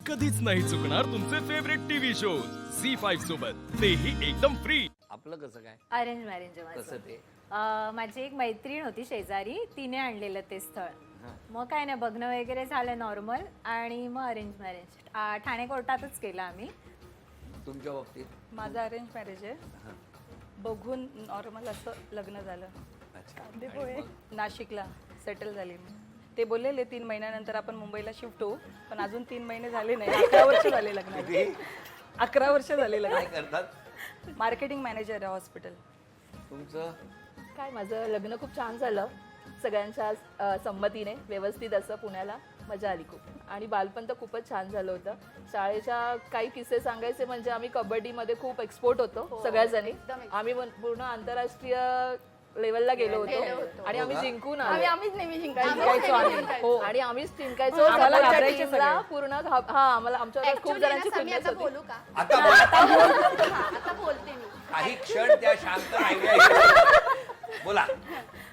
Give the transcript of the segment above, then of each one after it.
कधीच नाही चुकणार तुमचे फेवरेट टीव्ही शोज झी5 सोबत, तेही एकदम फ्री. आपलं कसं काय? अरेंज मॅरेज कसं ते? माझी एक मैत्रीण होती शेजारी, तिने आणलेलं ते स्थळ. मग काय नाही, बघणं वगैरे झालं नॉर्मल आणि मग अरेंज मॅरेज ठाणे कोर्टातच केलं आम्ही. तुमच्या बाबतीत? माझं अरेंज मॅरेज आहे. बघून नॉर्मल असं लग्न झालं. अच्छा. नाशिकला सेटल झाली मी. ते बोललेले 3 महिन्यानंतर आपण मुंबईला शिफ्ट होऊ, पण अजून 3 महिने झाले नाही. 11 वर्ष झाले लग्नाला. 11 वर्ष झाले काय लग्न. करतात? मार्केटिंग मॅनेजर आहे हॉस्पिटल. तुमचं? काय माझं लग्न खूप छान झालं, सगळ्यांच्या संमतीने, व्यवस्थित असं. पुण्याला मजा आली खूप आणि बालपण तर खूपच छान झालं होतं. शाळेच्या काही किस्से सांगायचे म्हणजे आम्ही कबड्डीमध्ये खूप एक्सपोर्ट होतो सगळ्याजणी. आम्ही पूर्ण आंतरराष्ट्रीय लेवलला गेलो होतो आणि आम्ही जिंकून आलो. आम्हीच नेहमी जिंकायचो आम्ही. हो, आणि आम्हीच जिंकायचो. आम्हाला समोरच्या घाबरायचे टीमला सगळे. पूर्ण आम्हाला आमच्यावर खूप जणांची फिटनेस होती. बोलू का? आता बोला. आता बोलते मी. काही क्षण त्या शांत राहिल्या. बोला.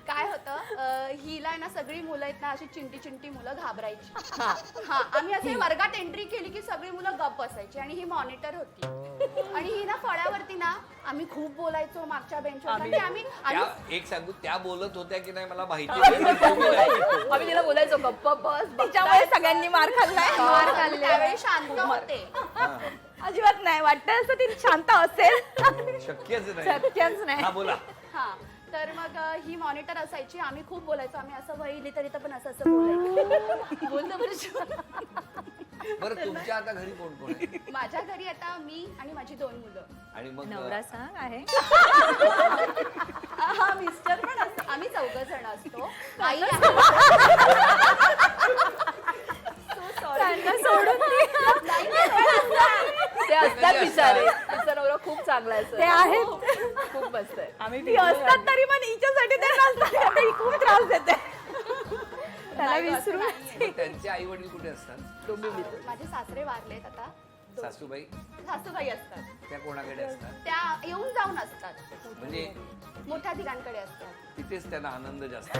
काय होतं, हिला आहे ना सगळी मुलं आहेत ना अशी चिंटी मुलं घाबरायची. हा, आम्ही असे वर्गात एंट्री केली की सगळी मुलं गप्प बसायची आणि ही मॉनिटर होती. आणि ही ना फळ्यावरती ना आम्ही खूप बोलायचो मागच्या बेंचवर. त्या एक सांगू, त्या बोलत होत्या की नाही मला माहिती नाही. आम्ही तिला बोलायचो गप्प बस, तिच्यामुळे सगळ्यांनी मार खाल्लाय. मार खाल्ले. त्यावेळी शांत होते. अजिबात नाही वाटतं असं ती शांत असेल. शक्यच नाही. शक्यच नाही. हा बोला. हा, तर मग ही मॉनिटर असायची. आम्ही खूप बोलायचो. आम्ही असं वहिली तरी पण असं बोलायचो. बोलतो बरं. बरं, तुमच्या आता घरी कोण कोण आहे? माझ्या घरी आता मी आणि माझी 2 मुलं. आणि मग नवरा सांग आहे. हा, मिस्टर पण असतो. आम्ही 4 जण असतो. आई ते असतात बिचारे. तिचा नवरा खूप चांगला आहे. ते आहेत. खूप मस्त आहे. आम्ही ती असतात तरी पण हिच्यासाठी ते नसतात. ही खूप त्रास देते. त्याला विसरून त्यांचे आई वडील कुठे असतात? माझे सासरे वारलेत आता. सासूबाई? सासूबाई असतात. त्या कोणाकडे असतात? त्या येऊन जाऊन असतात. म्हणजे मोठ्या ठिकाणकडे असतात. तिथेच त्यांना आनंद जास्त.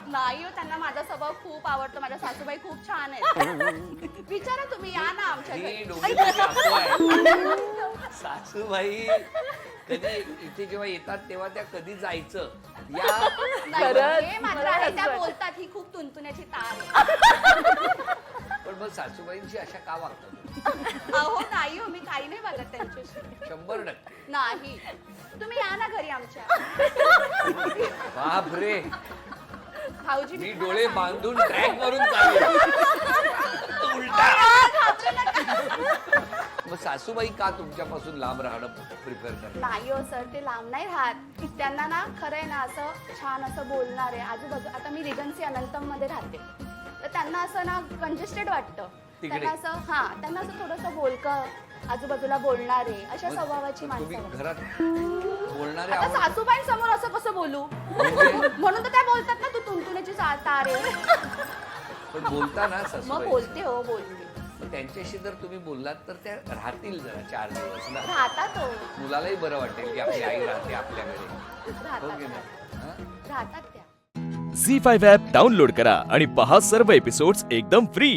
नाही हो, त्यांना माझा स्वभाव खूप आवडतो. माझ्या सासूबाई खूप छान आहेत. विचारा तुम्ही, या ना आमच्या ही घरी. डोक्याची सासू आहे. सासूबाई कधी इथे जेव्हा येतात तेव्हा त्या कधी जायचं या नाही, हे मात्र आहे. त्या बोलतात ही खूप तुंतुण्याची तार आहे. पण मग सासूबाईंची अशा का वागतात? अहो नाही हो, मी काही नाही बघत त्यांच्याशी. 100%. नाही, तुम्ही या ना घरी आमच्या. बापरे, भाऊजी मी तुम्हाला डोळे सांगू. बांधून ट्रॅक मारून चालले. उलटा. मग सासूबाई का तुमच्यापासून लांब राहणं प्रिफर करतात? नाही हो सर, ते लांब नाही राहत. त्यांना ना खरं आहे ना असं छान असं बोलणार आहे आजूबाजू. आता मी रिजन्सी अनंतम मध्ये राहते, तर त्यांना असं ना कंजेस्टेड वाटतं. त्यांना असं त्यांना असं थोडंसं बोलकं, आजूबाजूला बोलणारे, अशा स्वभावाची तुम्ही माणसं. घरात बोलणारे आता आहोत. सासूबाईंसमोर असं कसं बोलू? म्हणून तर त्या बोलतात ना तू तुंतुण्याची तार आहे. पण बोलता ना मग सासूबाई? बोलते हो, बोलते. मग त्यांच्याशी जर तुम्ही बोललात तर त्या राहतील जरा 4 दिवस ना. राहतात हो, मुलालाही बरं वाटेल की आपली आई राहते आपल्याकडे. हो की राहतात नाही? हा? राहतात त्या. झी5 ॲप डाउनलोड करा आणि पहा सर्व एपिसोड्स एकदम फ्री.